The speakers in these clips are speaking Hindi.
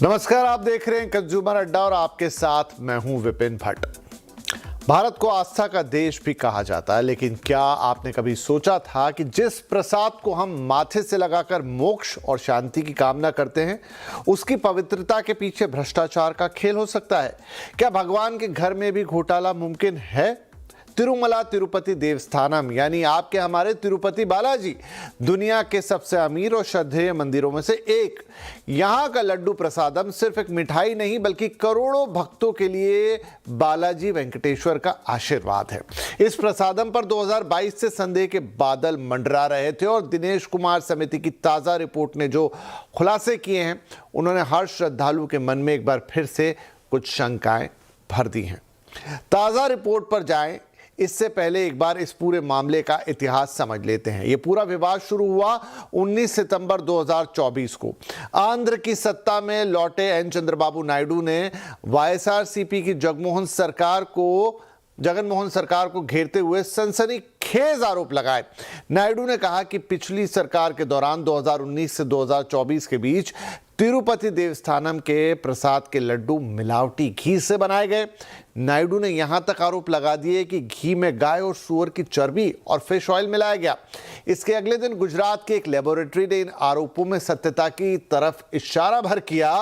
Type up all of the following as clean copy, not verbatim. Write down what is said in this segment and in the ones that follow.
नमस्कार, आप देख रहे हैं कंज्यूमर अड्डा और आपके साथ मैं हूं विपिन भट्ट। भारत को आस्था का देश भी कहा जाता है, लेकिन क्या आपने कभी सोचा था कि जिस प्रसाद को हम माथे से लगाकर मोक्ष और शांति की कामना करते हैं, उसकी पवित्रता के पीछे भ्रष्टाचार का खेल हो सकता है? क्या भगवान के घर में भी घोटाला मुमकिन है? तिरुमला तिरुपति देवस्थानम यानी आपके हमारे तिरुपति बालाजी दुनिया के सबसे अमीर और श्रद्धेय मंदिरों में से एक। यहाँ का लड्डू प्रसादम सिर्फ एक मिठाई नहीं बल्कि करोड़ों भक्तों के लिए बालाजी वेंकटेश्वर का आशीर्वाद है। इस प्रसादम पर 2022 से संदेह के बादल मंडरा रहे थे और दिनेश कुमार समिति की ताजा रिपोर्ट ने जो खुलासे किए हैं, उन्होंने हर श्रद्धालु के मन में एक बार फिर से कुछ शंकाएं भर दी हैं। ताजा रिपोर्ट पर जाएं, इससे पहले एक बार इस पूरे मामले का इतिहास समझ लेते हैं। यह पूरा विवाद शुरू हुआ 19 सितंबर 2024 को। आंध्र की सत्ता में लौटे एन चंद्रबाबू नायडू ने वाईएसआरसीपी की जगनमोहन सरकार को घेरते हुए सनसनीखेज आरोप लगाए। नायडू ने कहा कि पिछली सरकार के दौरान 2019 से 2024 के बीच तिरुपति देवस्थानम के प्रसाद के लड्डू मिलावटी घी से बनाए गए। नायडू ने यहां तक आरोप लगा दिए कि घी में गाय और सूअर की चर्बी और फिश ऑयल मिलाया गया। इसके अगले दिन गुजरात की एक लेबोरेटरी ने इन आरोपों में सत्यता की तरफ इशारा भर किया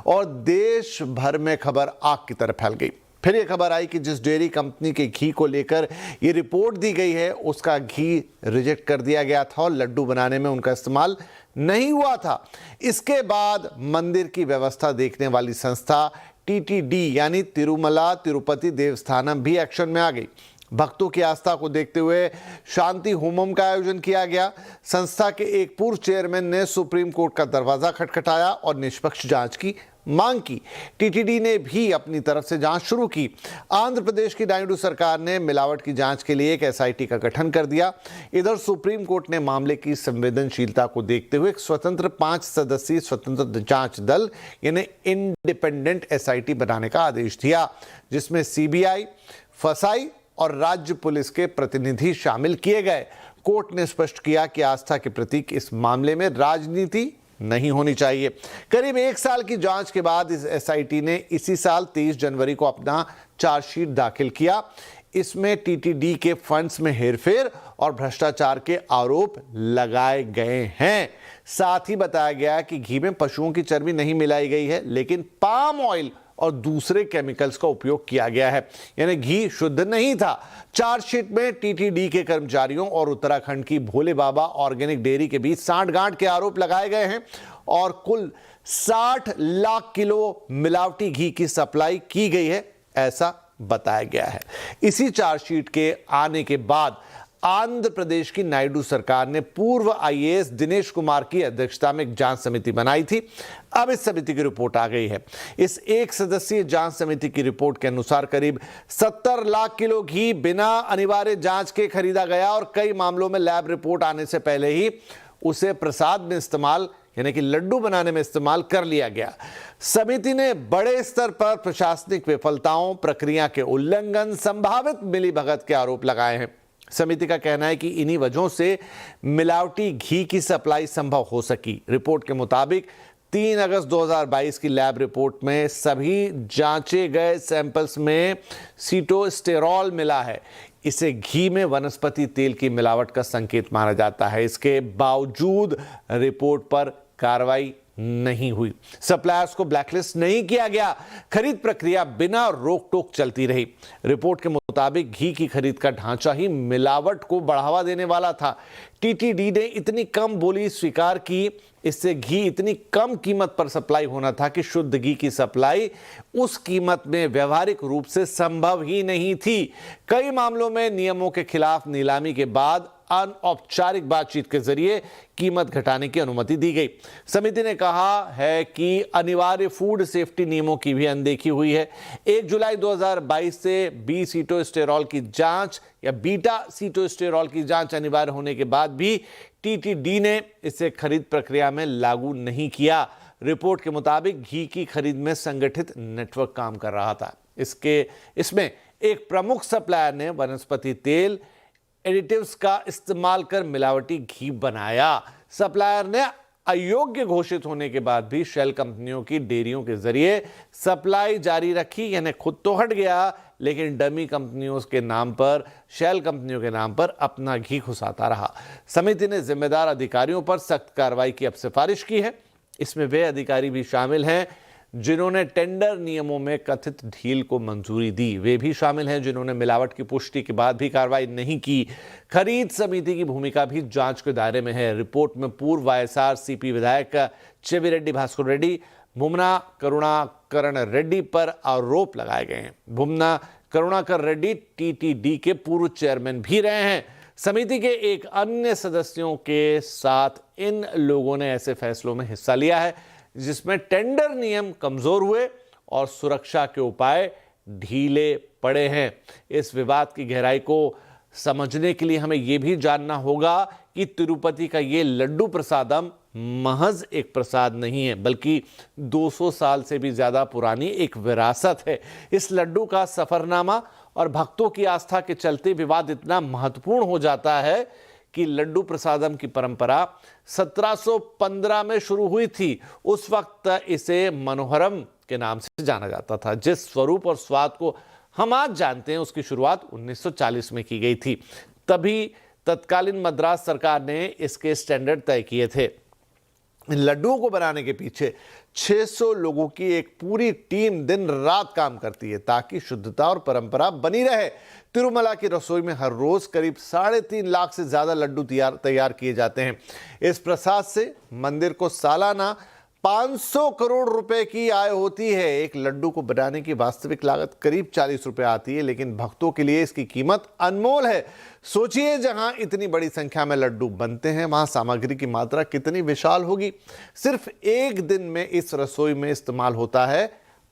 और देश भर में खबर आग की तरह फैल गई। फिर यह खबर आई कि जिस डेयरी कंपनी के घी को लेकर ये रिपोर्ट दी गई है, उसका घी रिजेक्ट कर दिया गया था और लड्डू बनाने में उनका इस्तेमाल नहीं हुआ था। इसके बाद मंदिर की व्यवस्था देखने वाली संस्था टीटीडी यानी तिरुमला तिरुपति देवस्थानम भी एक्शन में आ गई। भक्तों की आस्था को देखते हुए शांति होमम का आयोजन किया गया। संस्था के एक पूर्व चेयरमैन ने सुप्रीम कोर्ट का दरवाजा खटखटाया और निष्पक्ष जांच की मांग की। टीटीडी ने भी अपनी तरफ से जांच शुरू की। आंध्र प्रदेश की नायडू सरकार ने मिलावट की जांच के लिए एक एसआईटी का गठन कर दिया। इधर सुप्रीम कोर्ट ने मामले की संवेदनशीलता को देखते हुए एक स्वतंत्र 5 सदस्यीय स्वतंत्र जांच दल यानी इंडिपेंडेंट एसआईटी बनाने का आदेश दिया, जिसमें सीबीआई, फसाई और राज्य पुलिस के प्रतिनिधि शामिल किए गए। कोर्ट ने स्पष्ट किया कि आस्था के प्रतीक इस मामले में राजनीति नहीं होनी चाहिए। करीब 1 साल की जांच के बाद इस एसआईटी ने इसी साल 23 जनवरी को अपना चार्जशीट दाखिल किया। इसमें टीटीडी के फंड्स में हेरफेर और भ्रष्टाचार के आरोप लगाए गए हैं। साथ ही बताया गया कि घी में पशुओं की चर्बी नहीं मिलाई गई है, लेकिन पाम ऑयल और दूसरे केमिकल्स का उपयोग किया गया है, यानी घी शुद्ध नहीं था। चार्जशीट में टीटीडी के कर्मचारियों और उत्तराखंड की भोले बाबा ऑर्गेनिक डेयरी के बीच सांठगांठ के आरोप लगाए गए हैं और कुल 60 लाख किलो मिलावटी घी की सप्लाई की गई है, ऐसा बताया गया है। इसी चार्जशीट के आने के बाद आंध्र प्रदेश की नायडू सरकार ने पूर्व आईएएस दिनेश कुमार की अध्यक्षता में एक जांच समिति बनाई थी। अब इस समिति की रिपोर्ट आ गई है। इस एक सदस्यीय जांच समिति की रिपोर्ट के अनुसार करीब 70 लाख किलो घी बिना अनिवार्य जांच के खरीदा गया और कई मामलों में लैब रिपोर्ट आने से पहले ही उसे प्रसाद में इस्तेमाल यानी कि लड्डू बनाने में इस्तेमाल कर लिया गया। समिति ने बड़े स्तर पर प्रशासनिक विफलताओं, प्रक्रिया के उल्लंघन, संभावित मिलीभगत के आरोप लगाए हैं। समिति का कहना है कि इन्हीं वजहों से मिलावटी घी की सप्लाई संभव हो सकी। रिपोर्ट के मुताबिक 3 अगस्त 2022 की लैब रिपोर्ट में सभी जांचे गए सैंपल्स में सीटोस्टेरॉल मिला है। इसे घी में वनस्पति तेल की मिलावट का संकेत माना जाता है। इसके बावजूद रिपोर्ट पर कार्रवाई नहीं हुई। सप्लायर्स को ब्लैकलिस्ट नहीं किया गया। खरीद प्रक्रिया बिना रोक टोक चलती रही। रिपोर्ट के मुताबिक घी की खरीद का ढांचा ही मिलावट को बढ़ावा देने वाला था। टीटीडी ने इतनी कम बोली स्वीकार की, इससे घी इतनी कम कीमत पर सप्लाई होना था कि शुद्ध घी की सप्लाई उस कीमत में व्यवहारिक रूप से संभव ही नहीं थी। कई मामलों में नियमों के खिलाफ नीलामी के बाद अनौपचारिक बातचीत के जरिए कीमत घटाने की अनुमति दी गई। समिति ने कहा है कि अनिवार्य फूड सेफ्टी नियमों की भी अनदेखी हुई है। 1 जुलाई 2022 से बी सीटोस्टेरॉल की जांच या बीटा सीटोस्टेरॉल की जांच अनिवार्य होने के बाद भी टीटीडी ने इसे खरीद प्रक्रिया में लागू नहीं किया। रिपोर्ट के मुताबिक घी की खरीद में संगठित नेटवर्क काम कर रहा था। इसमें एक प्रमुख सप्लायर ने वनस्पति तेल एडिटिव्स का इस्तेमाल कर मिलावटी घी बनाया। सप्लायर ने अयोग्य घोषित होने के बाद भी शेल कंपनियों की डेयरियों के जरिए सप्लाई जारी रखी, यानी खुद तो हट गया लेकिन डमी कंपनियों के नाम पर, शेल कंपनियों के नाम पर अपना घी घुसाता रहा। समिति ने जिम्मेदार अधिकारियों पर सख्त कार्रवाई की अब सिफारिश की है। इसमें वे अधिकारी भी शामिल हैं जिन्होंने टेंडर नियमों में कथित ढील को मंजूरी दी। वे भी शामिल हैं जिन्होंने मिलावट की पुष्टि के बाद भी कार्रवाई नहीं की। खरीद समिति की भूमिका भी जांच के दायरे में है। रिपोर्ट में पूर्व वाईएसआर सीपी विधायक चेविरेड्डी भास्कर रेड्डी, भुमना करुणाकरण रेड्डी पर आरोप लगाए गए हैं। भुमना करुणाकर रेड्डी टीटीडी के पूर्व चेयरमैन भी रहे हैं। समिति के एक अन्य सदस्यों के साथ इन लोगों ने ऐसे फैसलों में हिस्सा लिया है जिसमें टेंडर नियम कमजोर हुए और सुरक्षा के उपाय ढीले पड़े हैं। इस विवाद की गहराई को समझने के लिए हमें यह भी जानना होगा कि तिरुपति का ये लड्डू प्रसादम महज एक प्रसाद नहीं है, बल्कि 200 साल से भी ज्यादा पुरानी एक विरासत है। इस लड्डू का सफरनामा और भक्तों की आस्था के चलते विवाद इतना महत्वपूर्ण हो जाता है कि लड्डू प्रसादम की परंपरा 1715 में शुरू हुई थी। उस वक्त इसे मनोहरम के नाम से जाना जाता था। जिस स्वरूप और स्वाद को हम आज जानते हैं उसकी शुरुआत 1940 में की गई थी। तभी तत्कालीन मद्रास सरकार ने इसके स्टैंडर्ड तय किए थे। इन लड्डुओं को बनाने के पीछे 600 लोगों की एक पूरी टीम दिन रात काम करती है ताकि शुद्धता और परंपरा बनी रहे। तिरुमला की रसोई में हर रोज करीब 3.5 लाख से ज्यादा लड्डू तैयार किए जाते हैं। इस प्रसाद से मंदिर को सालाना 500 करोड़ रुपए की आय होती है। एक लड्डू को बनाने की वास्तविक लागत करीब 40 रुपए आती है, लेकिन भक्तों के लिए इसकी कीमत अनमोल है। सोचिए, जहां इतनी बड़ी संख्या में लड्डू बनते हैं वहां सामग्री की मात्रा कितनी विशाल होगी। सिर्फ एक दिन में इस रसोई में इस्तेमाल होता है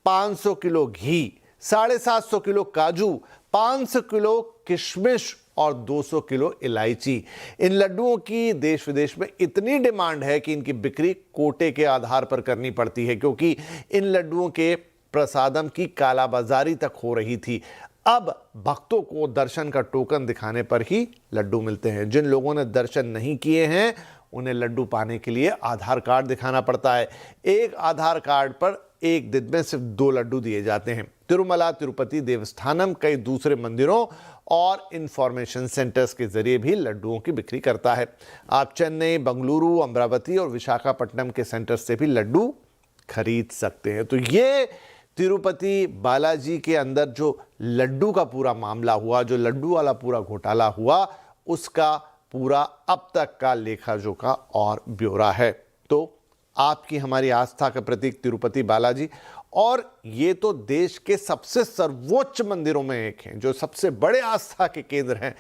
500 किलो घी, 750 किलो काजू, 500 किलो किशमिश और 200 किलो इलायची। इन लड्डुओं की देश विदेश में इतनी डिमांड है कि इनकी बिक्री कोटे के आधार पर करनी पड़ती है, क्योंकि इन लड्डुओं के प्रसादम की कालाबाजारी तक हो रही थी। अब भक्तों को दर्शन का टोकन दिखाने पर ही लड्डू मिलते हैं। जिन लोगों ने दर्शन नहीं किए हैं उन्हें लड्डू पाने के लिए आधार कार्ड दिखाना पड़ता है। एक आधार कार्ड पर एक दिन में सिर्फ 2 लड्डू दिए जाते हैं। तिरुमला तिरुपति देवस्थानम कई दूसरे मंदिरों और इंफॉर्मेशन सेंटर्स के जरिए भी लड्डुओं की बिक्री करता है। आप चेन्नई, बंगलुरु, अमरावती और विशाखापट्टनम के सेंटर से भी लड्डू खरीद सकते हैं। तो ये तिरुपति बालाजी के अंदर जो लड्डू का पूरा मामला हुआ, जो लड्डू वाला पूरा घोटाला हुआ, उसका पूरा अब तक का लेखा जोखा और ब्यौरा है। तो आपकी हमारी आस्था का प्रतीक तिरुपति बालाजी, और ये तो देश के सबसे सर्वोच्च मंदिरों में एक हैं, जो सबसे बड़े आस्था के केंद्र हैं।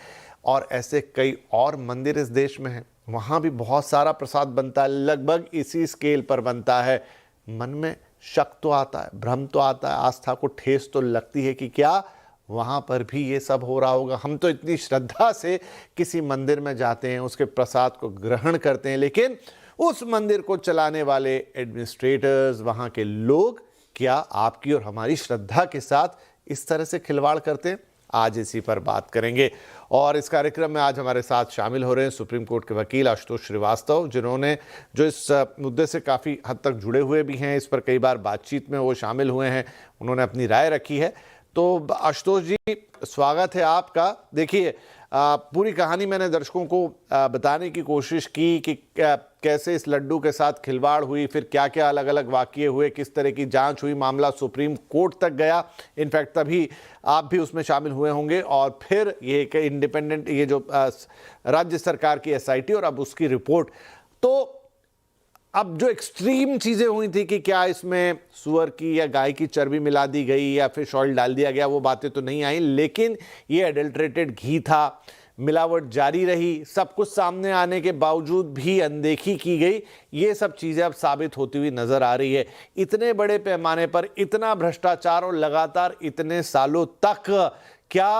और ऐसे कई और मंदिर इस देश में हैं, वहाँ भी बहुत सारा प्रसाद बनता है, लगभग इसी स्केल पर बनता है। मन में शक तो आता है, भ्रम तो आता है, आस्था को ठेस तो लगती है कि क्या वहाँ पर भी ये सब हो रहा होगा। हम तो इतनी श्रद्धा से किसी मंदिर में जाते हैं, उसके प्रसाद को ग्रहण करते हैं, लेकिन उस मंदिर को चलाने वाले एडमिनिस्ट्रेटर्स, वहाँ के लोग क्या आपकी और हमारी श्रद्धा के साथ इस तरह से खिलवाड़ करते हैं? आज इसी पर बात करेंगे। और इस कार्यक्रम में आज हमारे साथ शामिल हो रहे हैं सुप्रीम कोर्ट के वकील आशुतोष श्रीवास्तव, जिन्होंने जो इस मुद्दे से काफ़ी हद तक जुड़े हुए भी हैं, इस पर कई बार बातचीत में वो शामिल हुए हैं, उन्होंने अपनी राय रखी है। तो आशुतोष जी, स्वागत है आपका। देखिए, पूरी कहानी मैंने दर्शकों को बताने की कोशिश की कि कैसे इस लड्डू के साथ खिलवाड़ हुई, फिर क्या क्या अलग अलग वाकये हुए, किस तरह की जांच हुई, मामला सुप्रीम कोर्ट तक गया। इनफैक्ट तभी आप भी उसमें शामिल हुए होंगे, और फिर ये एक इंडिपेंडेंट, ये जो राज्य सरकार की एसआईटी और अब उसकी रिपोर्ट। तो अब जो एक्सट्रीम चीज़ें हुई थी कि क्या इसमें सुअर की या गाय की चर्बी मिला दी गई या फिश ऑयल डाल दिया गया, वो बातें तो नहीं आई, लेकिन ये एडल्ट्रेटेड घी था, मिलावट जारी रही, सब कुछ सामने आने के बावजूद भी अनदेखी की गई। ये सब चीज़ें अब साबित होती हुई नज़र आ रही है। इतने बड़े पैमाने पर इतना भ्रष्टाचार और लगातार इतने सालों तक, क्या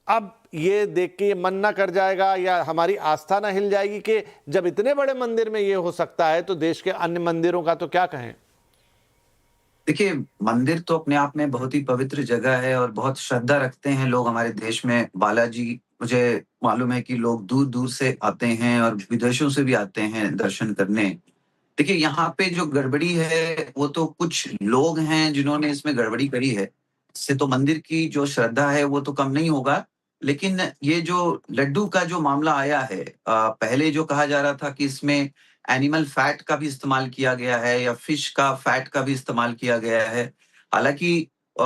अब ये देख के ये मन ना कर जाएगा या हमारी आस्था ना हिल जाएगी कि जब इतने बड़े मंदिर में ये हो सकता है तो देश के अन्य मंदिरों का तो क्या कहें? देखिए, मंदिर तो अपने आप में बहुत ही पवित्र जगह है और बहुत श्रद्धा रखते हैं लोग हमारे देश में। बालाजी, मुझे मालूम है कि लोग दूर-दूर से आते हैं और विदेशों से भी आते हैं दर्शन करने। देखिए, यहाँ पे जो गड़बड़ी है, वो तो कुछ लोग हैं जिन्होंने इसमें गड़बड़ी करी है। इससे तो मंदिर की जो श्रद्धा है, वो तो कम नहीं होगा। लेकिन ये जो लड्डू का जो मामला आया है, पहले जो कहा जा रहा था कि इसमें एनिमल फैट का भी इस्तेमाल किया गया है या फिश का फैट का भी इस्तेमाल किया गया है। हालाँकि अ,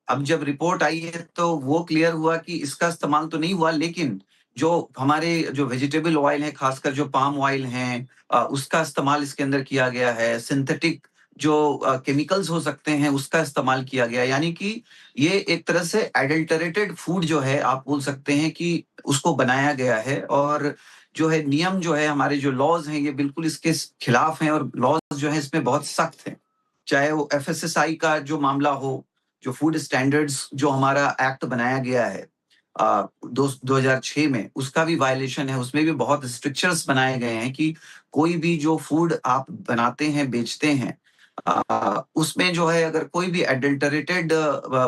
अब जब रिपोर्ट आई है, तो वो क्लियर हुआ कि इसका इस्तेमाल तो नहीं हुआ, लेकिन जो हमारे जो वेजिटेबल ऑयल है, खासकर जो पाम ऑयल हैं, उसका इस्तेमाल इसके अंदर किया गया है। सिंथेटिक जो केमिकल्स हो सकते हैं, उसका इस्तेमाल किया गया है। यानी कि ये एक तरह से एडल्टरेटेड फूड जो है, आप बोल सकते हैं कि उसको बनाया गया है। और जो है नियम जो है, हमारे जो लॉज़ हैं, ये बिल्कुल इसके खिलाफ हैं और लॉज़ जो है इसमें बहुत सख्त हैं। चाहे वो एफएसएसआई का जो मामला हो, जो फूड स्टैंडर्ड्स जो हमारा एक्ट बनाया गया है 2006 में, उसका भी वायलेशन है। उसमें भी बहुत स्ट्रिक्चर्स बनाए गए हैं कि कोई भी जो फूड आप बनाते हैं, बेचते हैं, उसमें जो है अगर कोई भी एडल्टरेटेड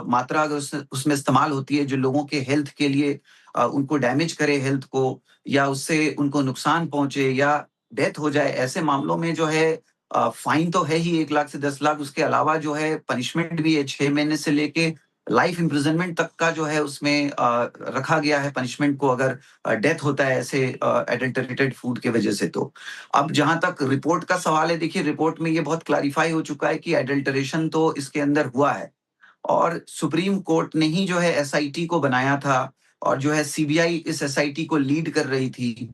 मात्रा अगर उसमें इस्तेमाल होती है जो लोगों के हेल्थ के लिए उनको डैमेज करे हेल्थ को, या उससे उनको नुकसान पहुंचे या डेथ हो जाए, ऐसे मामलों में जो है फाइन तो है ही 1 लाख से 10 लाख। उसके अलावा जो है पनिशमेंट भी है, 6 महीने से लेके लाइफ इम्प्रिजनमेंट तक का जो है उसमें रखा गया है पनिशमेंट को, अगर डेथ होता है ऐसे एडल्टरेटेड फूड की वजह से तो। अब जहाँ तक रिपोर्ट का सवाल है, देखिए रिपोर्ट में ये बहुत क्लैरिफाई हो चुका है कि एडल्टरेशन तो इसके अंदर हुआ है और सुप्रीम कोर्ट ने ही जो है एसआईटी को बनाया था और जो है सीबीआई इस एसआईटी को लीड कर रही थी।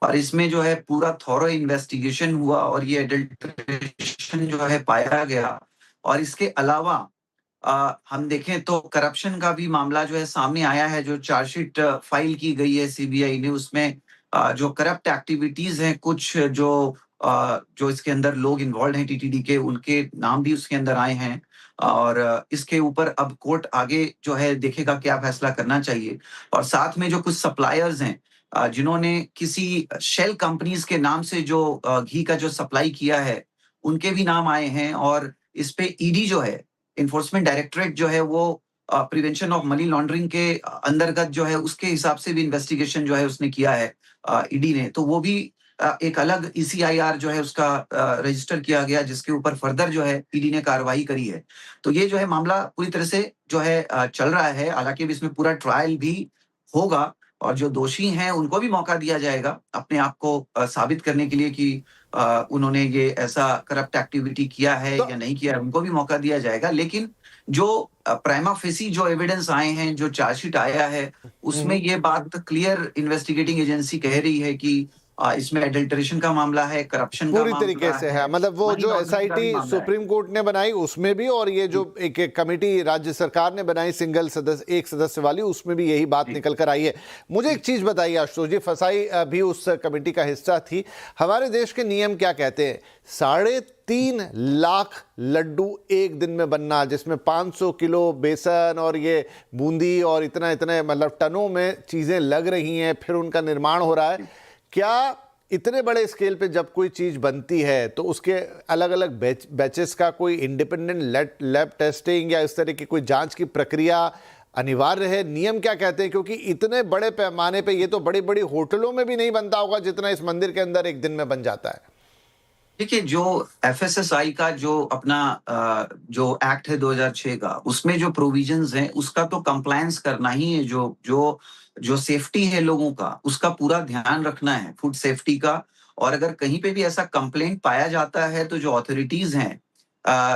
और इसमें जो है पूरा थॉरो इन्वेस्टिगेशन हुआ और ये एडल्ट्रेशन जो है पाया गया। और इसके अलावा हम देखें तो करप्शन का भी मामला जो है सामने आया है। जो चार्जशीट फाइल की गई है सीबीआई ने, उसमें जो करप्ट एक्टिविटीज हैं, कुछ जो इसके अंदर लोग इन्वॉल्व हैं टीटीडी के, उनके नाम भी उसके अंदर आए हैं। और इसके ऊपर अब कोर्ट आगे जो है देखेगा क्या फैसला करना चाहिए। और साथ में जो कुछ सप्लायर्स हैं जिन्होंने किसी शेल कंपनीज के नाम से जो घी का जो सप्लाई किया है, उनके भी नाम आए हैं। और इस पे ईडी जो है, इन्फोर्समेंट डायरेक्टरेट जो है, वो प्रिवेंशन ऑफ मनी लॉन्ड्रिंग के अंतर्गत जो है उसके हिसाब से भी इन्वेस्टिगेशन जो है उसने किया है ईडी ने। तो वो भी एक अलग ईसीआईआर जो है उसका रजिस्टर किया गया, जिसके ऊपर फर्दर जो है ईडी ने कार्रवाई करी है। तो ये जो है मामला पूरी तरह से जो है चल रहा है। हालांकि अभी इसमें पूरा ट्रायल भी होगा और जो दोषी हैं उनको भी मौका दिया जाएगा अपने आप को साबित करने के लिए कि उन्होंने ये ऐसा करप्ट एक्टिविटी किया है तो या नहीं किया है, उनको भी मौका दिया जाएगा। लेकिन जो प्राइमा फेसी जो एविडेंस आए हैं, जो चार्जशीट आया है, उसमें ये बात क्लियर इन्वेस्टिगेटिंग एजेंसी कह रही है कि इसमें एडल्टरेशन का मामला है, करप्शन का पूरी तरीके मामला से है, है, मतलब वो मनी जो लॉन्ड्रिंग का भी एसआईटी मामला है। सुप्रीम कोर्ट ने बनाई उसमें भी, और ये जो एक कमेटी राज्य सरकार ने बनाई सिंगल सदस्य, एक सदस्य वाली, उसमें भी यही बात निकल कर आई है। मुझे एक चीज बताइए आशुतोष जी, फसाई भी उस कमेटी का हिस्सा थी। हमारे देश के नियम क्या कहते हैं? 3.5 लाख लड्डू एक दिन में बनना, जिसमें 500 किलो बेसन और ये बूंदी और इतना इतने मतलब टनों में चीजें लग रही हैं, फिर उनका निर्माण हो रहा है। क्या इतने बड़े स्केल पे जब कोई चीज बनती है तो उसके अलग अलग बैचेस का कोई इंडिपेंडेंट लैब टेस्टिंग या इस तरह की कोई जांच की प्रक्रिया अनिवार्य है? नियम क्या कहते हैं? क्योंकि इतने बड़े पैमाने पे ये तो बड़ी बड़ी होटलों में भी नहीं बनता होगा जितना इस मंदिर के अंदर एक दिन में बन जाता है। देखिए, जो एफएसएसआई का जो अपना जो एक्ट है 2006 का, उसमें जो प्रोविजंस हैं उसका तो कंप्लायंस करना ही है। जो सेफ्टी है लोगों का, उसका पूरा ध्यान रखना है, फूड सेफ्टी का। और अगर कहीं पे भी ऐसा कंप्लेंट पाया जाता है तो जो अथॉरिटीज हैं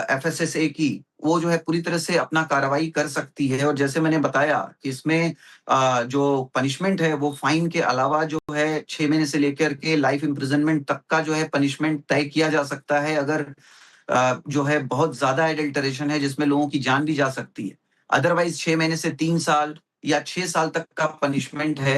एफएसएसए की, वो जो है पूरी तरह से अपना कार्रवाई कर सकती है। और जैसे मैंने बताया कि इसमें जो पनिशमेंट है वो फाइन के अलावा जो है 6 महीने से लेकर के लाइफ इम्प्रिजनमेंट तक का जो है पनिशमेंट तय किया जा सकता है, अगर जो है बहुत ज्यादा एडल्टरेशन है जिसमें लोगों की जान भी जा सकती है। अदरवाइज 6 महीने से 3 साल या 6 साल तक का पनिशमेंट है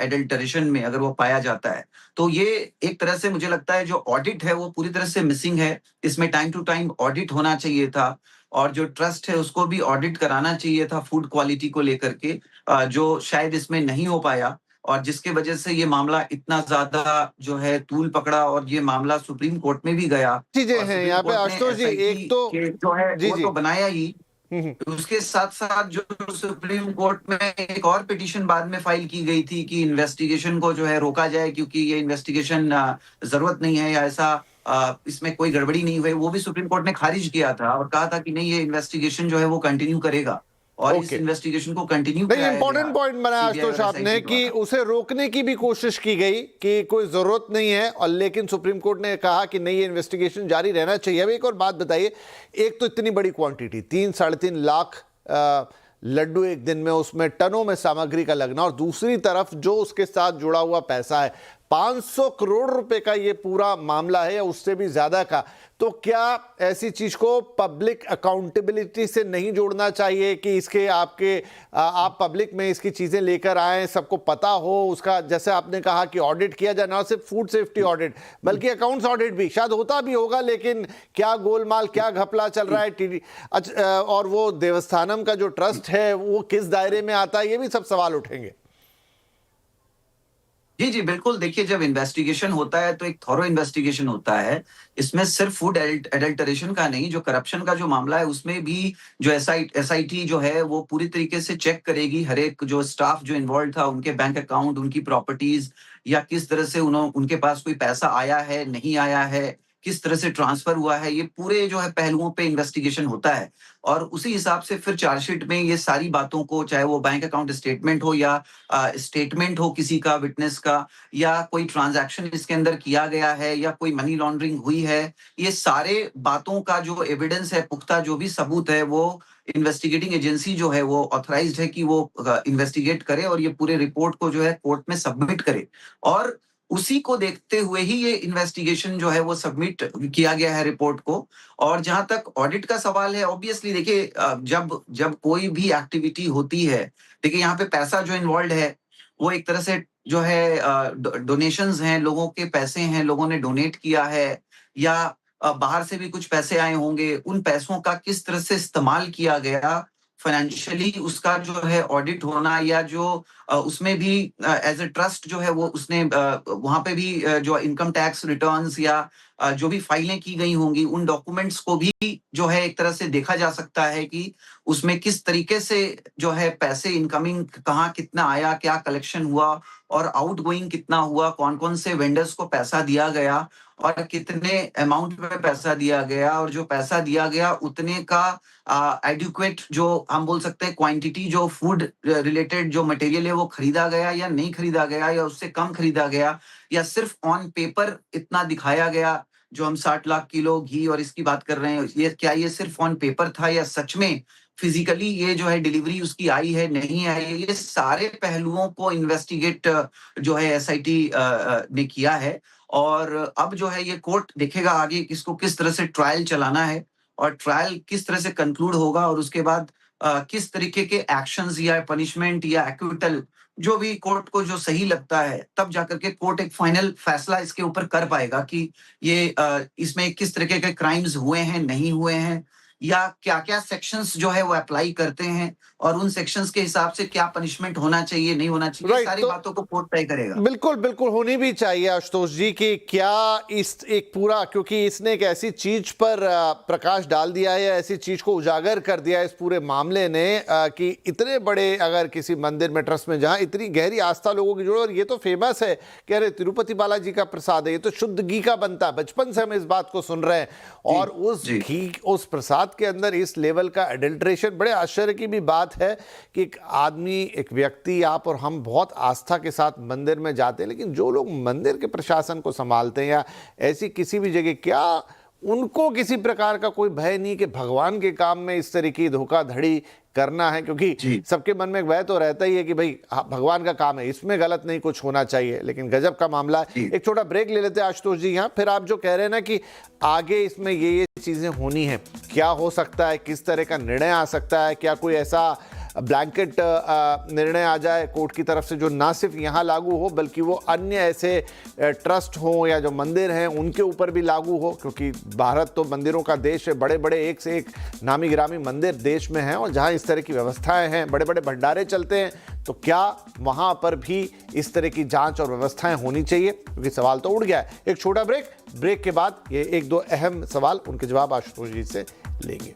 एडल्टरेशन में, अगर वो पाया जाता है। तो ये एक तरह से मुझे लगता है जो ऑडिट है वो पूरी तरह से मिसिंग है। इसमें टाइम टू टाइम ऑडिट होना चाहिए था और जो ट्रस्ट है उसको भी ऑडिट कराना चाहिए था फूड क्वालिटी को लेकर के, जो शायद इसमें नहीं हो पाया। और जिसके वजह से ये मामला इतना ज्यादा जो है तूल पकड़ा और ये मामला सुप्रीम कोर्ट में भी गया। चीजें और हैं सुप्रीम यहाँ पे कोर्ट ने आशुतोष जी, एसआईटी एक तो के जो है जी वो जी तो बनाया ही। हम्म। उसके साथ साथ जो सुप्रीम कोर्ट में एक और पिटीशन बाद में फाइल की गई थी कि इन्वेस्टिगेशन को जो है रोका जाए, क्योंकि ये इन्वेस्टिगेशन जरूरत नहीं है या ऐसा इसमें कोई गड़बड़ी नहीं हुई, वो भी सुप्रीम कोर्ट ने खारिज किया था और कहा था कि नहीं, ये इन्वेस्टिगेशन जो है वो कंटिन्यू करेगा और इस ओके, इन्वेस्टिगेशन को कंटिन्यू नहीं, कराया इंपॉर्टेंट गया पॉइंट बनाया सीबीआई आशुतोष और आपने एसआईटी कि द्वारा। उसे रोकने की भी कोशिश की गई कि कोई जरूरत नहीं है, और लेकिन सुप्रीम कोर्ट ने कहा कि नहीं, ये इन्वेस्टिगेशन जारी रहना चाहिए। अब एक और बात बताइए, एक तो इतनी बड़ी क्वांटिटी 3-3.5 लाख लड्डू एक दिन में, उसमें टनों में सामग्री का लगना, और दूसरी तरफ जो उसके साथ जुड़ा हुआ पैसा है 500 करोड़ रुपए का ये पूरा मामला है या उससे भी ज्यादा का। तो क्या ऐसी चीज को पब्लिक अकाउंटेबिलिटी से नहीं जोड़ना चाहिए कि इसके आप पब्लिक में इसकी चीजें लेकर आए, सबको पता हो उसका, जैसे आपने कहा कि ऑडिट किया जाए, ना सिर्फ फूड सेफ्टी ऑडिट बल्कि अकाउंट्स ऑडिट भी शायद होता भी होगा, लेकिन क्या गोलमाल, क्या घपला चल रहा है और वो देवस्थानम का जो ट्रस्ट है वो किस दायरे में आता है, ये भी सब सवाल उठेंगे। जी, जी, बिल्कुल। देखिए, जब इन्वेस्टिगेशन होता है तो एक थॉरो इन्वेस्टिगेशन होता है। इसमें सिर्फ फूड एडल्टरेशन का नहीं, जो करप्शन का जो मामला है उसमें भी जो एसआईटी जो है वो पूरी तरीके से चेक करेगी हर एक जो स्टाफ जो इन्वॉल्व था, उनके बैंक अकाउंट, उनकी प्रॉपर्टीज, या किस तरह से उनके पास कोई पैसा आया है, नहीं आया है, किस तरह से ट्रांसफर हुआ है, ये पूरे जो है पहलुओं पे इन्वेस्टिगेशन होता है। और उसी हिसाब से फिर चार्जशीट में ये सारी बातों को, चाहे वो बैंक अकाउंट स्टेटमेंट हो या स्टेटमेंट हो किसी का, विटनेस का, या कोई ट्रांजैक्शन इसके अंदर किया गया है या कोई मनी लॉन्ड्रिंग हुई है, ये सारे बातों का जो एविडेंस है, पुख्ता जो भी सबूत है, वो इन्वेस्टिगेटिंग एजेंसी जो है वो ऑथराइज्ड है कि वो इन्वेस्टिगेट करे और ये पूरे रिपोर्ट को जो है कोर्ट में सबमिट करे। और उसी को देखते हुए ही ये इन्वेस्टिगेशन जो है वो सबमिट किया गया है रिपोर्ट को। और जहां तक ऑडिट का सवाल है, ऑब्वियसली देखिए, जब जब कोई भी एक्टिविटी होती है, देखिए यहाँ पे पैसा जो इन्वॉल्व है वो एक तरह से जो है डोनेशंस हैं, लोगों के पैसे हैं, लोगों ने डोनेट किया है, या बाहर से भी कुछ पैसे आए होंगे, उन पैसों का किस तरह से इस्तेमाल किया गया फाइनेंशियली, उसका जो है ऑडिट होना, या जो उसमें भी एज ए ट्रस्ट जो है वो उसने वहां पे भी जो इनकम टैक्स रिटर्न्स या जो भी फाइलें की गई होंगी, उन डॉक्यूमेंट्स को भी जो है एक तरह से देखा जा सकता है कि उसमें किस तरीके से जो है पैसे इनकमिंग कहाँ कितना आया, क्या कलेक्शन हुआ, और आउटगोइंग कितना हुआ, कौन कौन से वेंडर्स को पैसा दिया गया और कितने अमाउंट में पैसा दिया गया, और जो पैसा दिया गया उतने का एडिक्वेट जो हम बोल सकते हैं क्वांटिटी जो फूड रिलेटेड जो मटेरियल है वो खरीदा गया या नहीं खरीदा गया, या उससे कम खरीदा गया, या सिर्फ ऑन पेपर इतना दिखाया गया। जो हम 60 लाख किलो घी और इसकी बात कर रहे हैं, ये क्या ये सिर्फ ऑन पेपर था या सच में फिजिकली ये जो है डिलीवरी उसकी आई है, नहीं आई है, ये सारे पहलुओं को इन्वेस्टिगेट जो है एसआईटी ने किया है। और अब जो है ये कोर्ट देखेगा आगे इसको किस तरह से ट्रायल चलाना है, और ट्रायल किस तरह से कंक्लूड होगा, और उसके बाद किस तरीके के एक्शंस या पनिशमेंट या एक्विटल जो भी कोर्ट को जो सही लगता है, तब जाकर के कोर्ट एक फाइनल फैसला इसके ऊपर कर पाएगा कि ये इसमें किस तरीके के क्राइम्स हुए हैं, नहीं हुए हैं, या क्या क्या सेक्शंस जो है वो अप्लाई करते हैं, और उन सेक्शंस के हिसाब से क्या पनिशमेंट होना चाहिए, नहीं होना चाहिए, Right, सारी तो बातों को कोर्ट तय करेगा। बिल्कुल बिल्कुल होनी भी चाहिए आशुतोष जी कि क्या इस एक पूरा, क्योंकि इसने एक ऐसी चीज पर प्रकाश डाल दिया है या ऐसी चीज को उजागर कर दिया है इस पूरे मामले ने कि इतने बड़े अगर किसी मंदिर में, ट्रस्ट में, जहां इतनी गहरी आस्था लोगों की जुड़ी, और ये तो फेमस है कि अरे तिरुपति बालाजी का प्रसाद है, ये तो शुद्ध घी का बनता है, बचपन से हम इस बात को सुन रहे हैं, और उस घी, उस प्रसाद के अंदर इस लेवल का एडल्ट्रेशन, बड़े आश्चर्य की भी बात है कि एक आदमी, एक व्यक्ति, आप और हम बहुत आस्था के साथ मंदिर में जाते हैं, लेकिन जो लोग मंदिर के प्रशासन को संभालते हैं या ऐसी किसी भी जगह, क्या उनको किसी प्रकार का कोई भय नहीं कि भगवान के काम में इस तरह की धोखाधड़ी करना है? क्योंकि सबके मन में एक भय तो रहता ही है कि भाई भगवान का काम है, इसमें गलत नहीं कुछ होना चाहिए, लेकिन गजब का मामला है। एक छोटा ब्रेक ले लेते हैं आशुतोष जी यहाँ, फिर आप जो कह रहे हैं ना कि आगे इसमें ये चीजें होनी है, क्या हो सकता है, किस तरह का निर्णय आ सकता है, क्या कोई ऐसा ब्लैंकेट निर्णय आ जाए कोर्ट की तरफ से जो ना सिर्फ यहाँ लागू हो बल्कि वो अन्य ऐसे ट्रस्ट हो या जो मंदिर हैं उनके ऊपर भी लागू हो, क्योंकि भारत तो मंदिरों का देश है, बड़े बड़े एक से एक नामी गिरामी मंदिर देश में हैं, और जहाँ इस तरह की व्यवस्थाएं हैं, बड़े बड़े भंडारे चलते हैं, तो क्या वहाँ पर भी इस तरह की जांच और व्यवस्थाएं होनी चाहिए? क्योंकि सवाल तो उड़ गया है। एक छोटा ब्रेक के बाद ये एक दो अहम सवाल, उनके जवाब आशुतोष जी से लेंगे।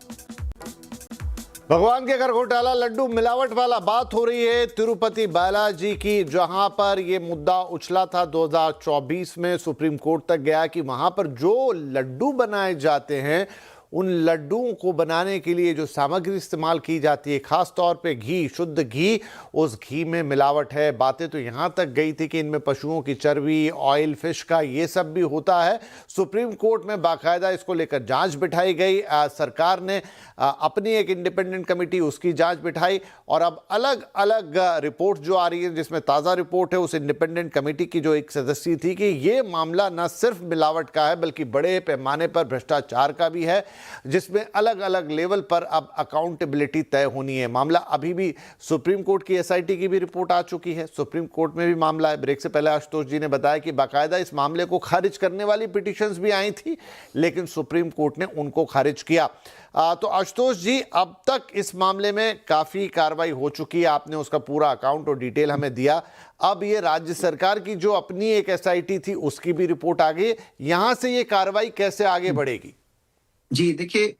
भगवान के घर घोटाला, लड्डू मिलावट वाला बात हो रही है तिरुपति बालाजी की, जहां पर यह मुद्दा उछला था 2024 में, सुप्रीम कोर्ट तक गया कि वहां पर जो लड्डू बनाए जाते हैं उन लड्डुओं को बनाने के लिए जो सामग्री इस्तेमाल की जाती है, खास तौर पे घी, शुद्ध घी, उस घी में मिलावट है। बातें तो यहां तक गई थी कि इनमें पशुओं की चर्बी, ऑयल, फिश का ये सब भी होता है। सुप्रीम कोर्ट में बाकायदा इसको लेकर जांच बिठाई गई। सरकार ने अपनी एक इंडिपेंडेंट कमेटी, उसकी जांच बिठाई और अब अलग अलग रिपोर्ट जो आ रही है, जिसमें ताज़ा रिपोर्ट है उस इंडिपेंडेंट कमेटी की जो एक सदस्य थी, कि ये मामला न सिर्फ मिलावट का है बल्कि बड़े पैमाने पर भ्रष्टाचार का भी है, जिसमें अलग अलग लेवल पर अब अकाउंटेबिलिटी तय होनी है। मामला अभी भी सुप्रीम कोर्ट की एसआईटी की भी रिपोर्ट आ चुकी है, सुप्रीम कोर्ट में भी मामला है। ब्रेक से पहले आशुतोष जी ने बताया कि बाकायदा इस मामले को खारिज करने वाली पिटीशंस भी आई थी, लेकिन सुप्रीम कोर्ट ने उनको खारिज किया। तो आशुतोष जी, अब तक इस मामले में काफी कार्रवाई हो चुकी है, आपने उसका पूरा अकाउंट और डिटेल हमें दिया। अब ये राज्य सरकार की जो अपनी एक एसआईटी थी उसकी भी रिपोर्ट आ गई, यहां से ये कार्रवाई कैसे आगे बढ़ेगी? जी देखिए,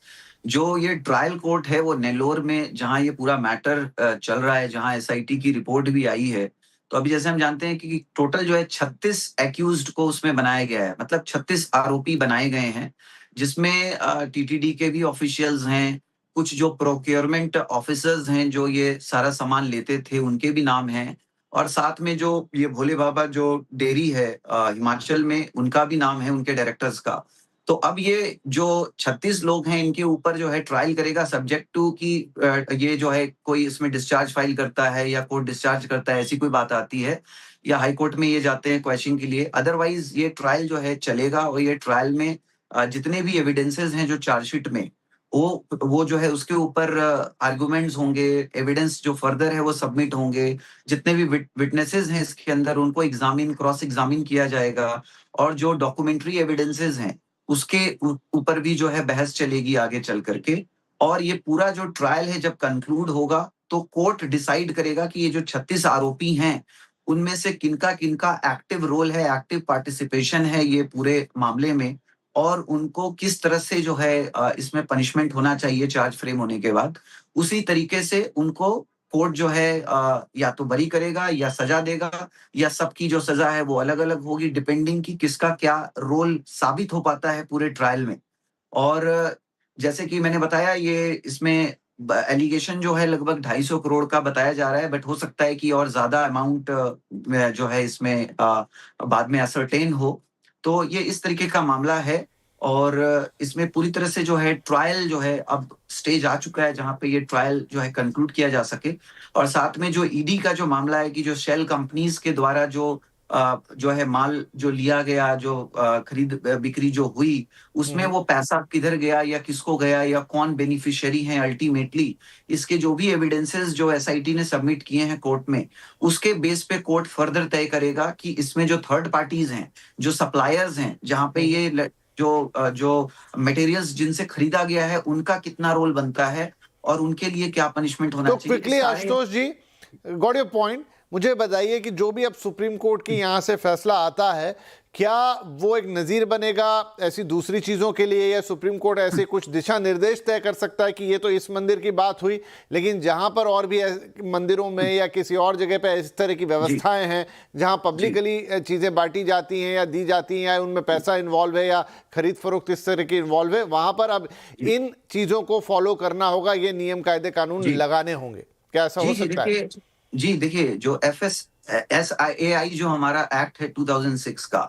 जो ये ट्रायल कोर्ट है वो नेल्लोर में, जहां ये पूरा मैटर चल रहा है, जहां एसआईटी की रिपोर्ट भी आई है, तो अभी जैसे हम जानते हैं कि टोटल जो है 36 एक्यूज्ड को उसमें बनाया गया है, मतलब 36 आरोपी बनाए गए हैं, जिसमें टीटीडी के भी ऑफिशियल्स हैं, कुछ जो प्रोक्योरमेंट ऑफिसर्स हैं जो ये सारा सामान लेते थे उनके भी नाम हैं, और साथ में जो ये भोले बाबा जो डेयरी है हिमाचल में, उनका भी नाम है, उनके डायरेक्टर्स का। तो अब ये जो 36 लोग हैं, इनके ऊपर जो है ट्रायल करेगा, सब्जेक्ट टू कि ये जो है कोई इसमें डिस्चार्ज फाइल करता है या कोर्ट डिस्चार्ज करता है, ऐसी कोई बात आती है, या हाई कोर्ट में ये जाते हैं क्वेश्चन के लिए। अदरवाइज ये ट्रायल जो है चलेगा, और ये ट्रायल में जितने भी एविडेंसेस हैं जो चार्जशीट में, वो जो है उसके ऊपर आर्गुमेंट्स होंगे, एविडेंस जो फर्दर है वो सबमिट होंगे, जितने भी विटनेसेस हैं इसके अंदर उनको क्रॉस एग्जामिन किया जाएगा, और जो डॉक्यूमेंट्री एविडेंसेस हैं उसके ऊपर भी जो है बहस चलेगी आगे चल करके। और ये पूरा जो ट्रायल है जब कंक्लूड होगा तो कोर्ट डिसाइड करेगा कि ये जो 36 आरोपी हैं उनमें से किनका किनका एक्टिव रोल है, एक्टिव पार्टिसिपेशन है ये पूरे मामले में, और उनको किस तरह से जो है इसमें पनिशमेंट होना चाहिए चार्ज फ्रेम होने के बाद। उसी तरीके से उनको कोर्ट जो है या तो बरी करेगा या सजा देगा, या सबकी जो सजा है वो अलग अलग होगी, डिपेंडिंग कि किसका क्या रोल साबित हो पाता है पूरे ट्रायल में। और जैसे कि मैंने बताया, ये इसमें एलिगेशन जो है लगभग 250 करोड़ का बताया जा रहा है, बट हो सकता है कि और ज्यादा अमाउंट जो है इसमें बाद में असरटेन हो। तो ये इस तरीके का मामला है, और इसमें पूरी तरह से जो है ट्रायल जो है अब स्टेज आ चुका है जहां पे ये ट्रायल जो है कंक्लूड किया जा सके। और साथ में जो ईडी का जो मामला है कि जो शेल कंपनीज के द्वारा जो है माल जो लिया गया, जो खरीद बिक्री जो हुई, उसमें वो पैसा किधर गया या किसको गया या कौन बेनिफिशियरी है, अल्टीमेटली इसके जो भी एविडेंसेस जो एसआईटी ने सबमिट किए हैं कोर्ट में, उसके बेस पे कोर्ट फर्दर तय करेगा कि इसमें जो थर्ड पार्टीज हैं, जो सप्लायर्स हैं, जहां पे ये जो मटेरियल्स जिनसे खरीदा गया है उनका कितना रोल बनता है और उनके लिए क्या पनिशमेंट होना तो चाहिए। Quickly Ashutosh ji, got your point, मुझे बताइए कि जो भी अब सुप्रीम कोर्ट की यहां से फैसला आता है, क्या वो एक नज़ीर बनेगा ऐसी दूसरी चीज़ों के लिए, या सुप्रीम कोर्ट ऐसे कुछ दिशा निर्देश तय कर सकता है कि ये तो इस मंदिर की बात हुई, लेकिन जहां पर और भी मंदिरों में या किसी और जगह पे इस तरह की व्यवस्थाएं हैं जहां पब्लिकली चीज़ें बांटी जाती हैं या दी जाती हैं, या उनमें पैसा इन्वॉल्व है या खरीद फरोख्त इस तरह की इन्वॉल्व है, वहां पर अब इन चीज़ों को फॉलो करना होगा, ये नियम कायदे कानून लगाने होंगे? क्या ऐसा हो सकता है? जी देखिए, जो FSSAI जो हमारा एक्ट है 2006 का,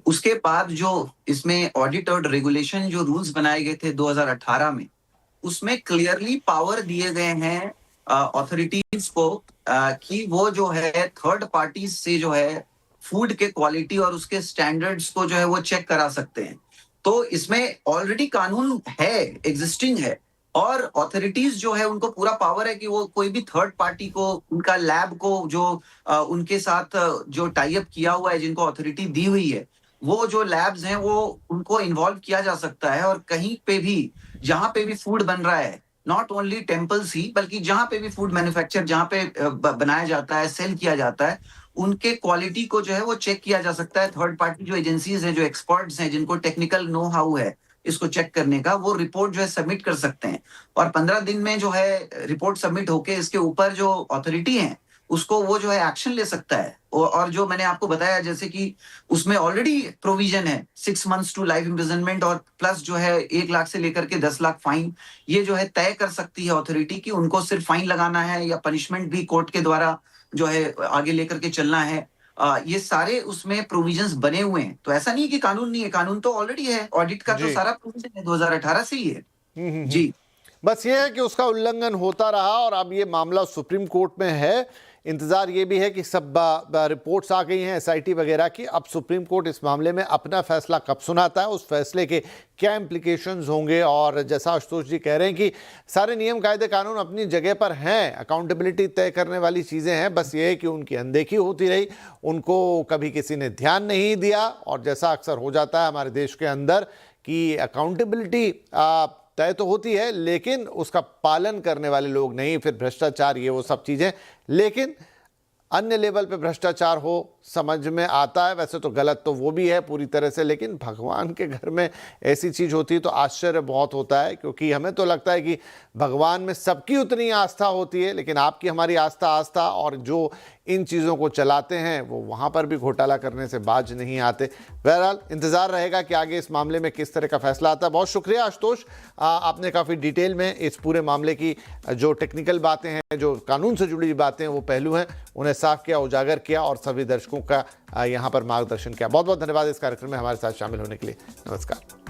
उसके बाद जो इसमें ऑडिट और रेगुलेशन जो रूल्स बनाए गए थे 2018 में, उसमें क्लियरली पावर दिए गए हैं ऑथोरिटीज को कि वो जो है थर्ड पार्टीज से जो है फूड के क्वालिटी और उसके स्टैंडर्ड्स को जो है वो चेक करा सकते हैं। तो इसमें ऑलरेडी कानून है, एग्जिस्टिंग है, और ऑथोरिटीज जो है उनको पूरा पावर है कि वो कोई भी थर्ड पार्टी को, उनका लैब को जो उनके साथ जो टाई अप किया हुआ है, जिनको अथॉरिटी दी हुई है, वो जो लैब्स हैं वो उनको इन्वॉल्व किया जा सकता है। और कहीं पे भी जहां पे भी फूड बन रहा है, नॉट ओनली टेम्पल्स ही बल्कि जहां पे भी फूड मैन्युफैक्चर जहां पे बनाया जाता है, सेल किया जाता है, उनके क्वालिटी को जो है वो चेक किया जा सकता है। थर्ड पार्टी जो एजेंसीज हैं, जो एक्सपर्ट्स हैं, जिनको टेक्निकल नो हाउ है, इसको चेक करने का, वो रिपोर्ट जो है सबमिट कर सकते हैं और 15 दिन में जो है रिपोर्ट सबमिट होके इसके ऊपर जो अथॉरिटी है उसको वो जो है एक्शन ले सकता है। और जो मैंने आपको बताया जैसे कि उसमें ऑलरेडी प्रोविजन है 6 मंथ्स टू लाइफ इम्प्रिजनमेंट और प्लस जो है 1 लाख से लेकर के 10 लाख फाइन, ये जो है तय कर सकती है अथॉरिटी की उनको सिर्फ फाइन लगाना है या पनिशमेंट भी कोर्ट के द्वारा जो है आगे लेकर के चलना है। ये सारे उसमें प्रोविजंस बने हुए हैं, तो ऐसा नहीं है कि कानून नहीं है, कानून तो ऑलरेडी है, ऑडिट का तो जी। सारा प्रोविजन है 2018 से ही है। हम्म। जी। बस ये है कि उसका उल्लंघन होता रहा और अब ये मामला सुप्रीम कोर्ट में है। इंतजार ये भी है कि सब रिपोर्ट्स आ गई हैं एसआईटी वगैरह की। अब सुप्रीम कोर्ट इस मामले में अपना फैसला कब सुनाता है, उस फैसले के क्या इम्प्लीकेशंस होंगे। और जैसा आशुतोष जी कह रहे हैं कि सारे नियम कायदे कानून अपनी जगह पर हैं, अकाउंटेबिलिटी तय करने वाली चीज़ें हैं, बस ये है कि उनकी अनदेखी होती रही, उनको कभी किसी ने ध्यान नहीं दिया। और जैसा अक्सर हो जाता है हमारे देश के अंदर कि अकाउंटेबिलिटी तय तो होती है लेकिन उसका पालन करने वाले लोग नहीं, फिर भ्रष्टाचार, ये वो सब चीज़ें। लेकिन अन्य लेवल पे भ्रष्टाचार हो समझ में आता है, वैसे तो गलत तो वो भी है पूरी तरह से, लेकिन भगवान के घर में ऐसी चीज़ होती है तो आश्चर्य बहुत होता है। क्योंकि हमें तो लगता है कि भगवान में सबकी उतनी आस्था होती है, लेकिन आपकी हमारी आस्था और जो इन चीज़ों को चलाते हैं वो वहाँ पर भी घोटाला करने से बाज नहीं आते। बहरहाल इंतज़ार रहेगा कि आगे इस मामले में किस तरह का फैसला आता है। बहुत शुक्रिया आशुतोष, आपने काफ़ी डिटेल में इस पूरे मामले की जो टेक्निकल बातें हैं, जो कानून से जुड़ी बातें हैं, वो पहलू हैं, उन्हें साफ किया, उजागर किया और सभी दर्शकों का यहाँ पर मार्गदर्शन किया। बहुत बहुत धन्यवाद इस कार्यक्रम में हमारे साथ शामिल होने के लिए। नमस्कार।